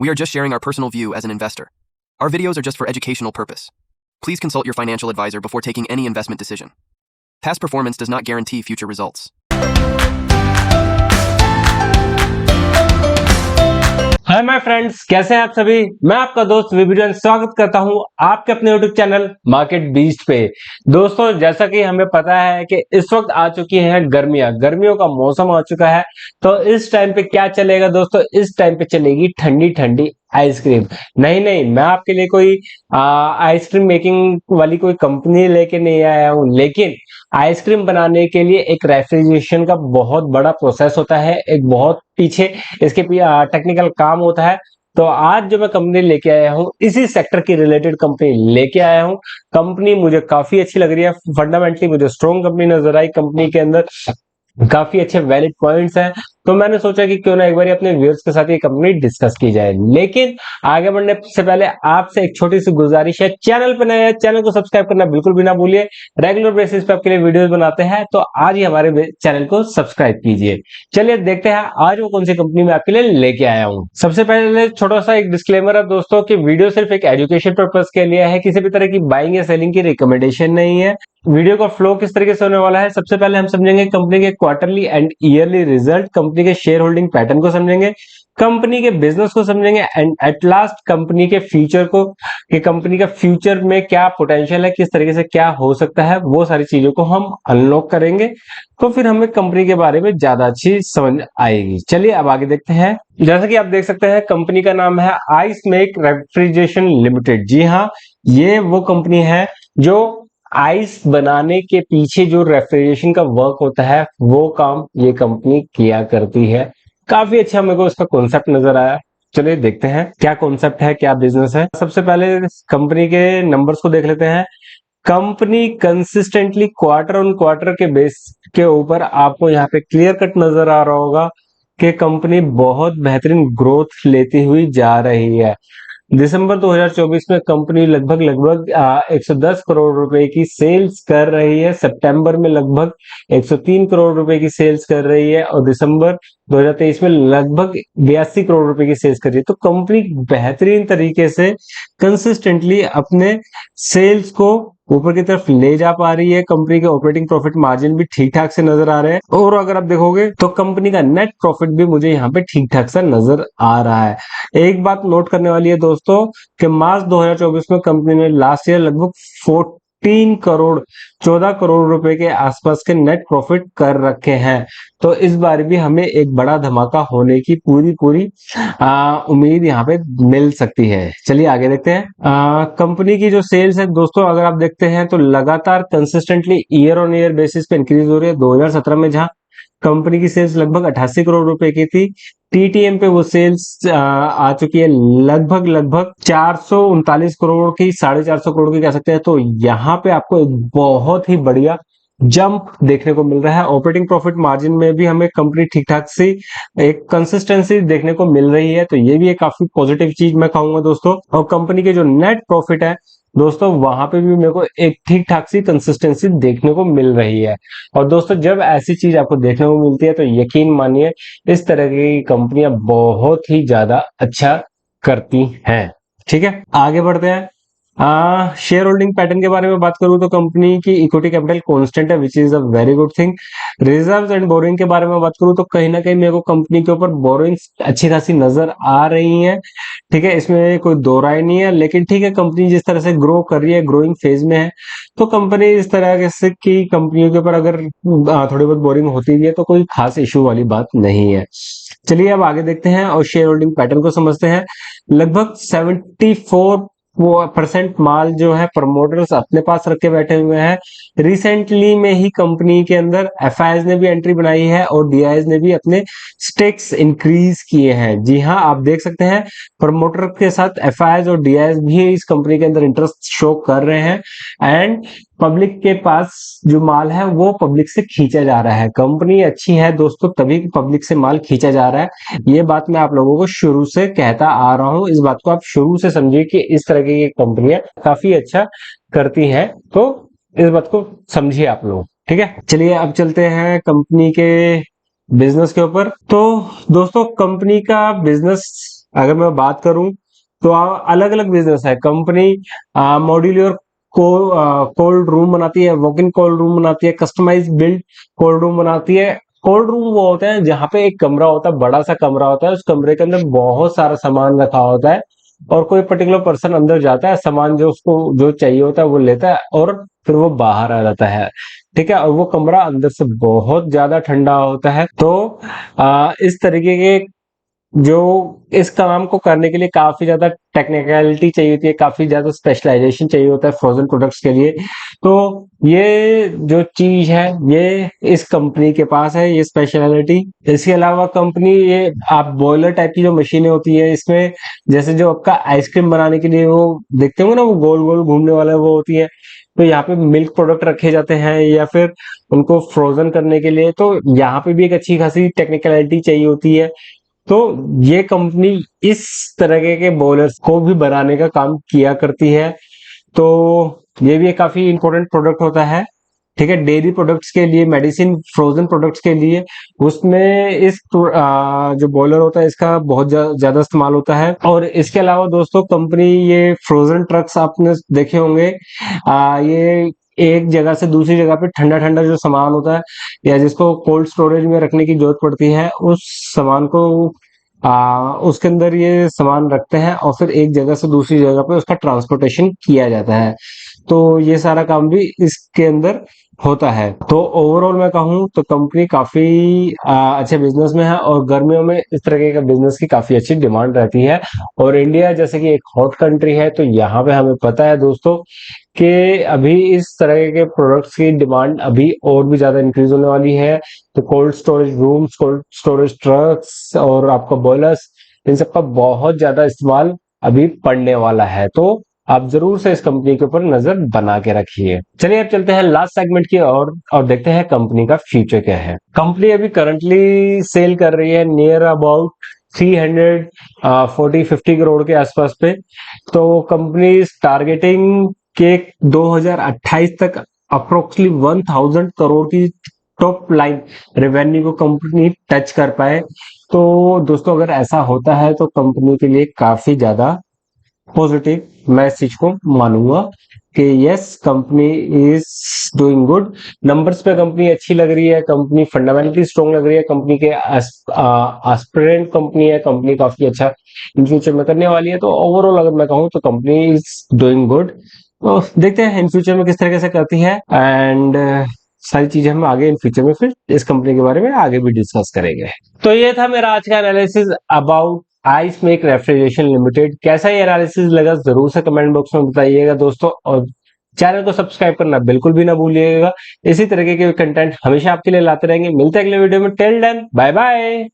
We are just sharing our personal view as an investor. Our videos are just for educational purpose. Please consult your financial advisor before taking any investment decision. Past performance does not guarantee future results. Hi my friends, कैसे हैं आप सभी। मैं आपका दोस्त विभिजन स्वागत करता हूं आपके अपने यूट्यूब चैनल मार्केट बीस्ट पे। दोस्तों, जैसा कि हमें पता है कि इस वक्त आ चुकी है गर्मियों का मौसम आ चुका है। तो इस टाइम पे क्या चलेगा दोस्तों, इस टाइम पे चलेगी ठंडी ठंडी आइसक्रीम। नहीं, मैं आपके लिए कोई आइसक्रीम मेकिंग वाली कोई कंपनी लेके नहीं आया हूं, लेकिन आइसक्रीम बनाने के लिए एक रेफ्रिजरेशन का बहुत बड़ा प्रोसेस होता है, एक बहुत पीछे इसके टेक्निकल काम होता है। तो आज जो मैं कंपनी लेके आया हूँ, इसी सेक्टर की रिलेटेड कंपनी लेके आया हूँ। कंपनी मुझे काफी अच्छी लग रही है, फंडामेंटली मुझे स्ट्रॉन्ग कंपनी नजर आई। कंपनी के अंदर काफी अच्छे वैलिड पॉइंट्स हैं, तो मैंने सोचा कि क्यों ना एक बार अपने व्यूअर्स के साथ ये कंपनी डिस्कस की जाए। लेकिन आगे बढ़ने से पहले आपसे एक छोटी सी गुजारिश है, चैनल पर नए हैं, चैनल को सब्सक्राइब करना बिल्कुल भी ना भूलिए। रेगुलर बेसिस पे आपके लिए वीडियोस बनाते हैं, तो आज ही हमारे चैनल को सब्सक्राइब कीजिए। चलिए देखते हैं आज वो कौन सी कंपनी में आपके लिए लेके आया हूँ। सबसे पहले छोटा सा एक डिस्क्लेमर है दोस्तों कि वीडियो सिर्फ एक एजुकेशन पर्पज के लिए है, किसी भी तरह की बाइंग या सेलिंग की रिकमेंडेशन नहीं है। वीडियो का फ्लो किस तरीके से होने वाला है, सबसे पहले हम समझेंगे कंपनी के quarterly and yearly result, company के शेयर होल्डिंग पैटर्न को समझेंगे, कंपनी के बिजनेस को समझेंगे, एंड एट लास्ट कंपनी के फ्यूचर को, कि कंपनी का फ्यूचर में क्या पोटेंशियल है, किस तरीके से क्या हो सकता है, वो सारी चीजों को हम अनलॉक करेंगे। तो फिर हमें कंपनी के बारे में ज्यादा अच्छी समझ आएगी। चलिए अब आगे देखते हैं। जैसा कि आप देख सकते हैं, कंपनी का नाम है आइस मेक रेफ्रिजरेशन लिमिटेड। जी हाँ, ये वो कंपनी है जो आइस बनाने के पीछे जो रेफ्रिजरेशन का वर्क होता है, वो काम ये कंपनी किया करती है। काफी अच्छा मेरे को इसका कॉन्सेप्ट नजर आया। चलिए देखते हैं क्या कॉन्सेप्ट है, क्या बिजनेस है। सबसे पहले कंपनी के नंबर्स को देख लेते हैं। Company consistently quarter on quarter के बेस के ऊपर आपको यहाँ पे क्लियर कट नजर आ रहा होगा कि कंपनी बहुत बेहतरीन ग्रोथ लेती हुई जा रही है। दिसंबर 2024 में कंपनी लगभग 110 करोड़ रुपए की सेल्स कर रही है, सितंबर में लगभग 103 करोड़ रुपए की सेल्स कर रही है, और दिसंबर 2023 में लगभग 82 करोड़ रुपए की सेल्स कर रही है। तो कंपनी बेहतरीन तरीके से कंसिस्टेंटली अपने सेल्स को ऊपर की तरफ ले जा पा रही है। कंपनी के ऑपरेटिंग प्रॉफिट मार्जिन भी ठीक ठाक से नजर आ रहे हैं, और अगर आप देखोगे तो कंपनी का नेट प्रॉफिट भी मुझे यहाँ पे ठीक ठाक से नजर आ रहा है। एक बात नोट करने वाली है दोस्तों कि मार्च 2024 में कंपनी ने लास्ट ईयर लगभग 14 करोड़ रुपए के आसपास के नेट प्रॉफिट कर रखे हैं। तो इस बार भी हमें एक बड़ा धमाका होने की पूरी उम्मीद यहाँ पे मिल सकती है। चलिए आगे देखते हैं। कंपनी की जो सेल्स है दोस्तों, अगर आप देखते हैं तो लगातार consistently year on year basis पे इंक्रीज हो रही है। 2017 में जहां कंपनी की सेल्स लगभग 88 करोड़ रुपए की थी, टीटीएम पे वो सेल्स आ चुकी है लगभग 439 करोड़ की, 450 करोड़ की कह सकते हैं। तो यहाँ पे आपको एक बहुत ही बढ़िया जंप देखने को मिल रहा है। ऑपरेटिंग प्रॉफिट मार्जिन में भी हमें कंपनी ठीक ठाक सी एक कंसिस्टेंसी देखने को मिल रही है, तो ये भी एक काफी पॉजिटिव चीज मैं कहूंगा दोस्तों। और कंपनी के जो नेट प्रॉफिट है दोस्तों, वहां पे भी मेरे को एक ठीक ठाक सी कंसिस्टेंसी देखने को मिल रही है। और दोस्तों, जब ऐसी चीज आपको देखने को मिलती है तो यकीन मानिए इस तरह की कंपनियां बहुत ही ज्यादा अच्छा करती हैं। ठीक है, आगे बढ़ते हैं। शेयर होल्डिंग पैटर्न के बारे में बात करूं तो कंपनी की इक्विटी कैपिटल कांस्टेंट है, which is a very good thing. Reserves and boring के बारे में बात करूं तो कहीं ना कहीं मेरे को कंपनी के ऊपर बोरिंग्स अच्छी खासी नजर आ रही हैं। ठीक है, इसमें कोई दो राय नहीं है, लेकिन ठीक है, कंपनी जिस तरह से ग्रो कर रही है, ग्रोइंग फेज में है, तो कंपनी इस तरह से की कंपनियों के ऊपर अगर थोड़ी बहुत बोरिंग होती भी है तो कोई खास इशू वाली बात नहीं है। चलिए अब आगे देखते हैं और शेयर होल्डिंग पैटर्न को समझते हैं। लगभग 74% माल जो है प्रमोटर्स अपने पास रख के बैठे हुए हैं। रिसेंटली में ही कंपनी के अंदर एफआईआईज ने भी एंट्री बनाई है और डीआईज ने भी अपने स्टेक्स इंक्रीज किए हैं। जी हाँ, आप देख सकते हैं प्रमोटर के साथ एफआईआईज और डीआईज भी इस कंपनी के अंदर इंटरेस्ट शो कर रहे हैं, एंड पब्लिक के पास जो माल है वो पब्लिक से खींचा जा रहा है। कंपनी अच्छी है दोस्तों, तभी पब्लिक से माल खींचा जा रहा है। ये बात मैं आप लोगों को शुरू से कहता आ रहा हूं, इस बात को आप शुरू से समझिए कि इस तरह की कंपनियां काफी अच्छा करती हैं, तो इस बात को समझिए आप लोग। ठीक है, चलिए अब चलते हैं कंपनी के बिजनेस के ऊपर। तो दोस्तों, कंपनी का बिजनेस अगर मैं बात करूं तो अलग अलग बिजनेस है। कंपनी मॉड्यूलर कोल्ड रूम बनाती है, वॉक इन कोल्ड रूम बनाती है, कस्टमाइज बिल्ड कोल्ड रूम बनाती है। कोल्ड रूम वो होता है जहाँ पे एक कमरा होता है, बड़ा सा कमरा होता है, उस कमरे के अंदर बहुत सारा सामान रखा होता है और कोई पर्टिकुलर पर्सन अंदर जाता है, सामान जो उसको जो चाहिए होता है वो लेता है और फिर वो बाहर आ जाता है। ठीक है, और वो कमरा अंदर से बहुत ज्यादा ठंडा होता है। तो इस तरीके के जो इस काम को करने के लिए काफी ज्यादा टेक्निकलिटी चाहिए होती है, काफी ज्यादा स्पेशलाइजेशन चाहिए होता है फ्रोजन प्रोडक्ट्स के लिए। तो ये जो चीज है ये इस कंपनी के पास है, ये स्पेशलिटी। इसके अलावा कंपनी ये आप बॉयलर टाइप की जो मशीनें होती है इसमें, जैसे जो आपका आइसक्रीम बनाने के लिए वो देखते होंगे ना, वो गोल गोल घूमने वाला वो होती है, तो यहाँ पे मिल्क प्रोडक्ट रखे जाते हैं या फिर उनको फ्रोजन करने के लिए, तो यहाँ पे भी एक अच्छी खासी टेक्निकलिटी चाहिए होती है। तो ये कंपनी इस तरह के बॉयलर्स को भी बनाने का काम किया करती है। तो ये भी एक काफी इंपॉर्टेंट प्रोडक्ट होता है। ठीक है, डेयरी प्रोडक्ट्स के लिए, मेडिसिन फ्रोजन प्रोडक्ट्स के लिए उसमें जो बॉयलर होता है इसका बहुत ज्यादा इस्तेमाल होता है। और इसके अलावा दोस्तों कंपनी ये फ्रोजन ट्रक्स आपने देखे होंगे, ये एक जगह से दूसरी जगह पे ठंडा ठंडा जो सामान होता है या जिसको कोल्ड स्टोरेज में रखने की जरूरत पड़ती है, उस सामान को उसके अंदर ये सामान रखते हैं और फिर एक जगह से दूसरी जगह पे उसका ट्रांसपोर्टेशन किया जाता है। तो ये सारा काम भी इसके अंदर होता है। तो ओवरऑल मैं कहूँ तो कंपनी काफी अच्छे बिजनेस में है और गर्मियों में इस तरह का बिजनेस की काफी अच्छी डिमांड रहती है। और इंडिया जैसे कि एक हॉट कंट्री है, तो यहाँ पे हमें पता है दोस्तों कि अभी इस तरह के प्रोडक्ट्स की डिमांड अभी और भी ज्यादा इंक्रीज होने वाली है। तो cold storage rooms, cold storage trucks और आपका बॉयलर्स, इन सबका बहुत ज्यादा इस्तेमाल अभी पड़ने वाला है। तो आप जरूर से इस कंपनी के ऊपर नजर बना के रखिए। चलिए अब चलते हैं लास्ट सेगमेंट की ओर और देखते हैं कंपनी का फ्यूचर क्या है। कंपनी अभी करंटली सेल कर रही है नियर अबाउट 340-50 करोड़ के आसपास पे। तो कंपनी टारगेटिंग के 2028 तक अप्रोक्सीमेटली 1000 करोड़ की टॉप लाइन रेवेन्यू को कंपनी टच कर पाए। तो दोस्तों अगर ऐसा होता है तो कंपनी के लिए काफी ज्यादा पॉजिटिव मैं इस चीज को मानूंगा कि yes, company is doing good. Numbers पे कंपनी अच्छी लग रही है, कंपनी फंडामेंटली स्ट्रॉन्ग लग रही है, कंपनी के एस्पिरेंट कंपनी है, कंपनी काफी अच्छा इन फ्यूचर में करने वाली है। तो ओवरऑल अगर मैं कहूँ तो कंपनी इज डूइंग गुड। तो देखते हैं इन फ्यूचर में किस तरीके से करती है एंड सारी चीजें हम आगे इन फ्यूचर में फिर इस कंपनी के बारे में आगे भी डिस्कस करेंगे। तो ये था मेरा आज का analysis about ice make refrigeration limited. कैसा ये एनालिसिस लगा जरूर से कमेंट बॉक्स में बताइएगा दोस्तों, और चैनल को सब्सक्राइब करना बिल्कुल भी ना भूलिएगा। इसी तरीके के कंटेंट हमेशा आपके लिए लाते रहेंगे। मिलते हैं अगले वीडियो में। Till then bye bye.